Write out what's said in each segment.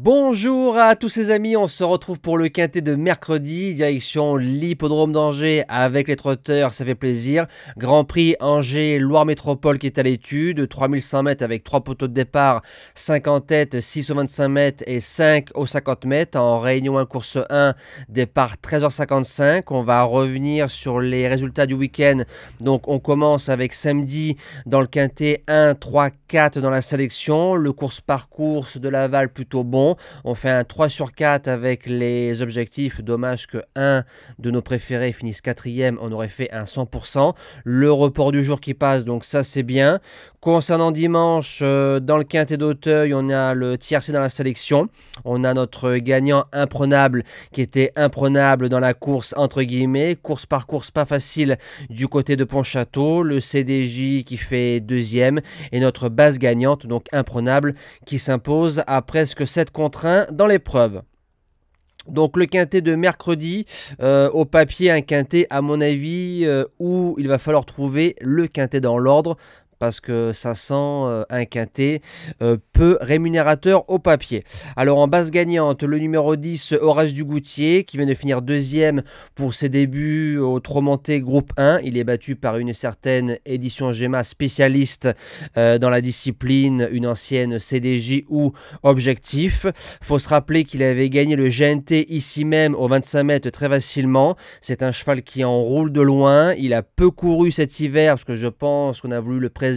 Bonjour à tous ces amis, on se retrouve pour le quintet de mercredi, direction l'hippodrome d'Angers avec les trotteurs, ça fait plaisir. Grand Prix Angers Loire Métropole qui est à l'étude, 3100 mètres avec 3 poteaux de départ, 5 en tête, 6 au 25 mètres et 5 au 50 mètres. En Réunion 1 course 1, départ 13h55. On va revenir sur les résultats du week-end. Donc on commence avec samedi dans le quintet 1, 3, 4 dans la sélection. Le course par course de Laval plutôt bon. On fait un 3 sur 4 avec les objectifs. Dommage que un de nos préférés finisse quatrième. On aurait fait un 100%. Le report du jour qui passe, donc ça c'est bien. Concernant dimanche, dans le quintet d'Auteuil, on a le tiercé dans la sélection. On a notre gagnant imprenable qui était imprenable dans la course entre guillemets. Course par course pas facile du côté de Pontchâteau. Le CDJ qui fait deuxième. Et notre base gagnante, donc imprenable, qui s'impose à presque 7 contre 1 dans l'épreuve. Donc le quintet de mercredi, au papier un quintet à mon avis où il va falloir trouver le quintet dans l'ordre, parce que ça sent un quintet peu rémunérateur au papier. Alors en base gagnante, le numéro 10, Horace Dugoutier, qui vient de finir deuxième pour ses débuts au Tromonté groupe 1. Il est battu par une certaine Édition Gemma, spécialiste dans la discipline, une ancienne CDJ ou Objectif. Faut se rappeler qu'il avait gagné le GNT ici même au 25 mètres très facilement. C'est un cheval qui enroule de loin. Il a peu couru cet hiver, parce que je pense qu'on a voulu le préserver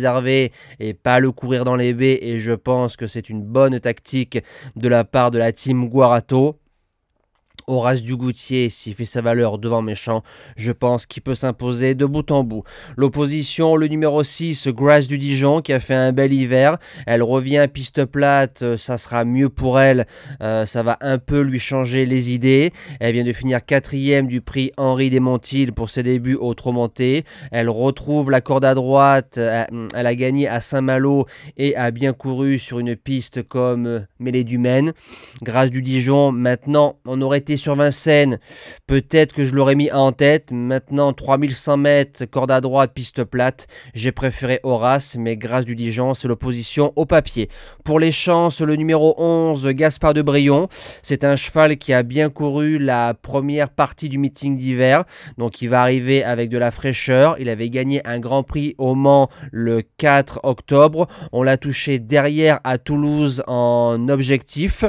et pas le courir dans les baies, et je pense que c'est une bonne tactique de la part de la team Guarato. Horace Dugoutier, s'il fait sa valeur devant Méchant, je pense qu'il peut s'imposer de bout en bout. L'opposition, le numéro 6, Grace du Dijon, qui a fait un bel hiver. Elle revient à piste plate, ça sera mieux pour elle. Ça va un peu lui changer les idées. Elle vient de finir quatrième du prix Henri Desmontil pour ses débuts au Tromonté. Elle retrouve la corde à droite. Elle a gagné à Saint-Malo et a bien couru sur une piste comme Mêlée du Maine. Grace du Dijon, maintenant, on aurait été sur Vincennes, peut-être que je l'aurais mis en tête. Maintenant 3100 mètres, corde à droite, piste plate, j'ai préféré Horace, mais Grace du Dijon, c'est l'opposition au papier. Pour les chances, le numéro 11, Gaspard de Brion, c'est un cheval qui a bien couru la première partie du meeting d'hiver, donc il va arriver avec de la fraîcheur. Il avait gagné un Grand Prix au Mans le 4 octobre, on l'a touché derrière à Toulouse en objectif.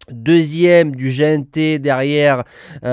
Deuxième du GNT derrière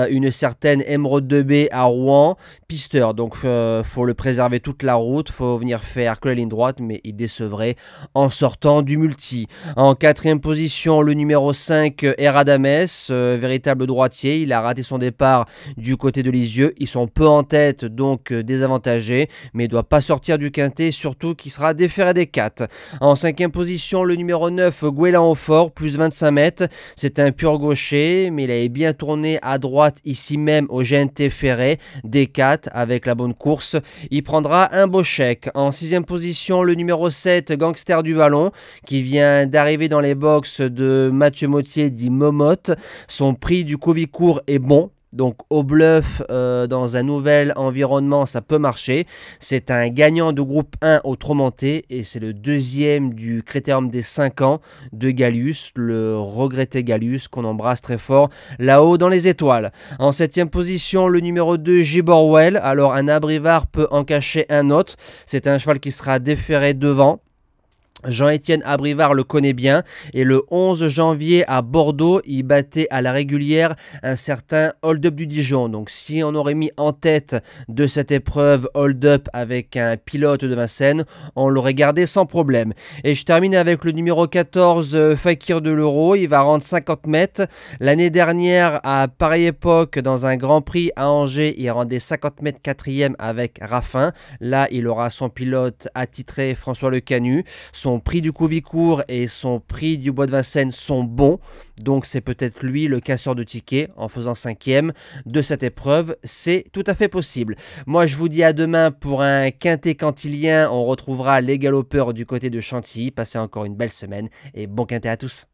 une certaine Émeraude de B à Rouen, pisteur, donc faut le préserver toute la route, faut venir faire que la ligne droite, mais il décevrait en sortant du multi. En quatrième position, le numéro 5, Eradames, véritable droitier, il a raté son départ du côté de Lisieux, ils sont peu en tête, donc désavantagés, mais il ne doit pas sortir du quintet, surtout qu'il sera déféré des 4. En cinquième position, le numéro 9, Gouélan au fort, plus 25 mètres, c'est un pur gaucher, mais il avait bien tourné à droite ici même au GNT Ferré, D4 avec la bonne course. Il prendra un beau chèque. En sixième position, le numéro 7, Gangster du Vallon, qui vient d'arriver dans les box de Mathieu Mottier dit Momotte. Son prix du Covicourt est bon. Donc au bluff, dans un nouvel environnement, ça peut marcher. C'est un gagnant de groupe 1 au Tromonté et c'est le deuxième du Critérium des 5 ans de Gallius, le regretté Gallius qu'on embrasse très fort là-haut dans les étoiles. En septième position, le numéro 2, Giborwell. Alors un abrivard peut en cacher un autre. C'est un cheval qui sera déféré devant. Jean-Étienne Abrivard le connaît bien et le 11 janvier à Bordeaux, il battait à la régulière un certain Hold Up du Dijon. Donc si on aurait mis en tête de cette épreuve Hold Up avec un pilote de Vincennes, on l'aurait gardé sans problème. Et je termine avec le numéro 14, Fakir de l'Euro. Il va rendre 50 mètres. L'année dernière, à pareille époque, dans un Grand Prix à Angers, il rendait 50 mètres quatrième avec Raffin. Là, il aura son pilote attitré François Le Canu. Son prix du Covicourt et son prix du Bois de Vincennes sont bons, donc c'est peut-être lui le casseur de tickets en faisant cinquième de cette épreuve, c'est tout à fait possible. Moi je vous dis à demain pour un quintet cantilien, on retrouvera les galopeurs du côté de Chantilly. Passez encore une belle semaine et bon quintet à tous.